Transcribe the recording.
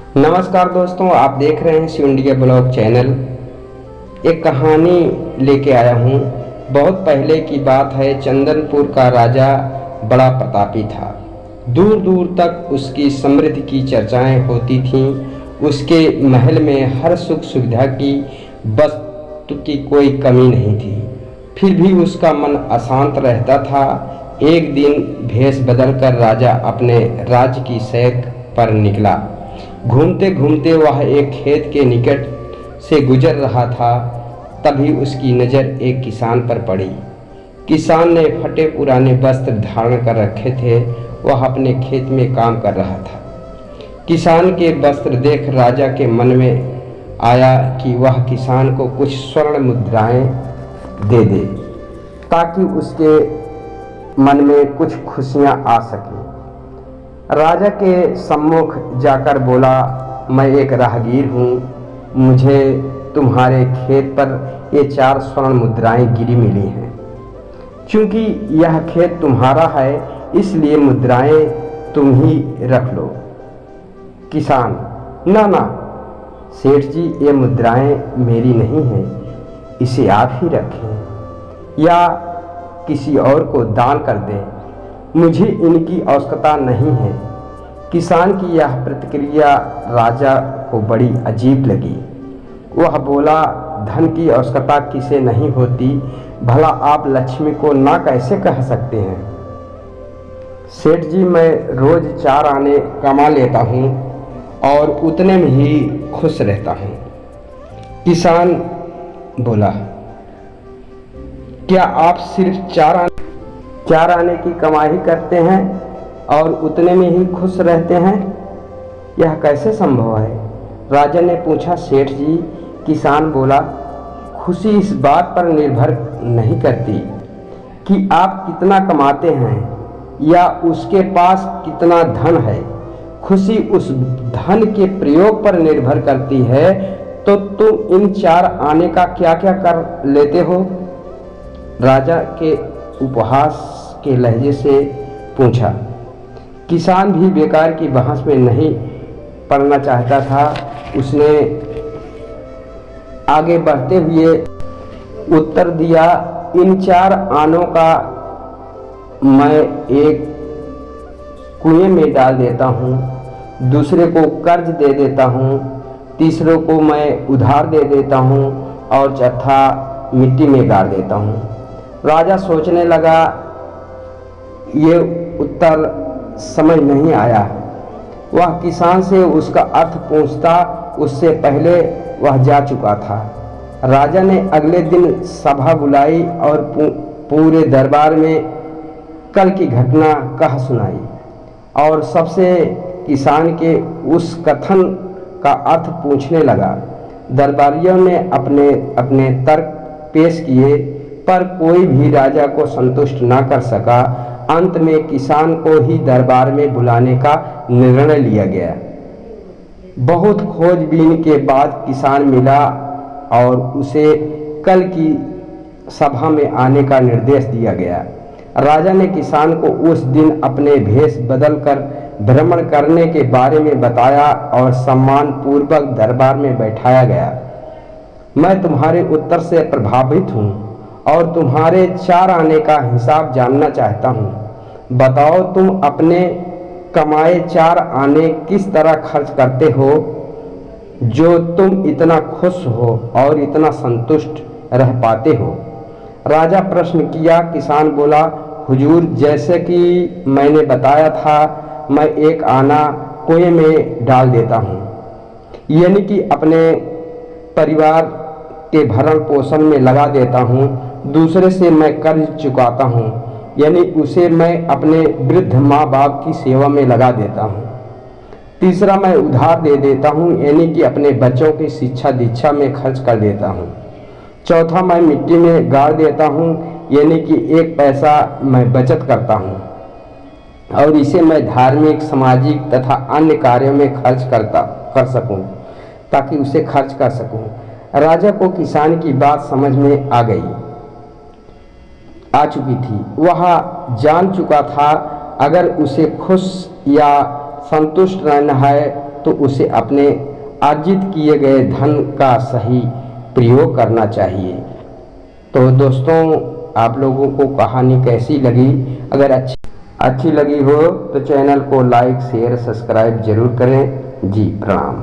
नमस्कार दोस्तों, आप देख रहे हैं शिव इंडिया ब्लॉग चैनल। एक कहानी लेके आया हूँ। बहुत पहले की बात है। चंदनपुर का राजा बड़ा प्रतापी था। दूर दूर तक उसकी समृद्धि की चर्चाएं होती थीं। उसके महल में हर सुख सुविधा की वस्तु की कोई कमी नहीं थी। फिर भी उसका मन अशांत रहता था। एक दिन भेष बदलकर राजा अपने राज्य की सैर पर निकला। घूमते घूमते वह एक खेत के निकट से गुजर रहा था। तभी उसकी नज़र एक किसान पर पड़ी। किसान ने फटे पुराने वस्त्र धारण कर रखे थे। वह अपने खेत में काम कर रहा था। किसान के वस्त्र देख राजा के मन में आया कि वह किसान को कुछ स्वर्ण मुद्राएं दे दे ताकि उसके मन में कुछ खुशियां आ सकें। राजा के सम्मुख जाकर बोला, मैं एक राहगीर हूँ। मुझे तुम्हारे खेत पर ये 4 स्वर्ण मुद्राएं गिरी मिली हैं। क्योंकि यह खेत तुम्हारा है, इसलिए मुद्राएं तुम ही रख लो। किसान, ना ना सेठ जी, ये मुद्राएं मेरी नहीं हैं, इसे आप ही रखें या किसी और को दान कर दें। मुझे इनकी आवश्यकता नहीं है। किसान की यह प्रतिक्रिया राजा को बड़ी अजीब लगी। वह बोला, धन की आवश्यकता किसे नहीं होती, भला आप लक्ष्मी को ना कैसे कह सकते हैं? सेठ जी, मैं रोज 4 आने कमा लेता हूँ और उतने में ही खुश रहता हूँ। किसान बोला, क्या आप सिर्फ 4 आने की कमाई करते हैं और उतने में ही खुश रहते हैं? यह कैसे संभव है? राजा ने पूछा। सेठ जी, किसान बोला, खुशी इस बात पर निर्भर नहीं करती कि आप कितना कमाते हैं या उसके पास कितना धन है। खुशी उस धन के प्रयोग पर निर्भर करती है। तो तुम इन 4 आने का क्या क्या कर लेते हो? राजा के उपहास के लहजे से पूछा। किसान भी बेकार की बहस में नहीं पड़ना चाहता था। उसने आगे बढ़ते हुए उत्तर दिया, इन 4 आनों का मैं एक कुएं में डाल देता हूँ, दूसरे को कर्ज दे देता हूँ, तीसरों को मैं उधार दे देता हूँ और चौथा मिट्टी में गाड़ देता हूँ। राजा सोचने लगा, ये उत्तर समझ नहीं आया। वह किसान से उसका अर्थ पूछता, उससे पहले वह जा चुका था। राजा ने अगले दिन सभा बुलाई और पूरे दरबार में कल की घटना कह सुनाई और सबसे किसान के उस कथन का अर्थ पूछने लगा। दरबारियों ने अपने अपने तर्क पेश किए, पर कोई भी राजा को संतुष्ट न कर सका। अंत में किसान को ही दरबार में बुलाने का निर्णय लिया गया। बहुत खोजबीन के बाद किसान मिला और उसे कल की सभा में आने का निर्देश दिया गया। राजा ने किसान को उस दिन अपने भेष बदलकर भ्रमण करने के बारे में बताया और सम्मान पूर्वक दरबार में बैठाया गया। मैं तुम्हारे उत्तर से प्रभावित हूँ और तुम्हारे 4 आने का हिसाब जानना चाहता हूँ। बताओ, तुम अपने कमाए 4 आने किस तरह खर्च करते हो जो तुम इतना खुश हो और इतना संतुष्ट रह पाते हो? राजा प्रश्न किया। किसान बोला, हुजूर, जैसे कि मैंने बताया था, मैं 1 आना कुएं में डाल देता हूँ, यानी कि अपने परिवार के भरण पोषण में लगा देता हूँ। दूसरे से मैं कर्ज चुकाता हूँ, यानी उसे मैं अपने वृद्ध माँ बाप की सेवा में लगा देता हूँ। तीसरा, मैं उधार दे देता हूँ, यानी कि अपने बच्चों की शिक्षा दीक्षा में खर्च कर देता हूँ। चौथा, मैं मिट्टी में गाड़ देता हूँ, यानी कि 1 पैसा मैं बचत करता हूँ और इसे मैं धार्मिक, सामाजिक तथा अन्य कार्यों में खर्च कर सकूँ ताकि उसे खर्च कर सकूँ। राजा को किसान की बात समझ में आ चुकी थी। वह जान चुका था, अगर उसे खुश या संतुष्ट रहना है तो उसे अपने अर्जित किए गए धन का सही प्रयोग करना चाहिए। तो दोस्तों, आप लोगों को कहानी कैसी लगी? अगर अच्छी लगी हो तो चैनल को लाइक शेयर सब्सक्राइब जरूर करें। जी प्रणाम।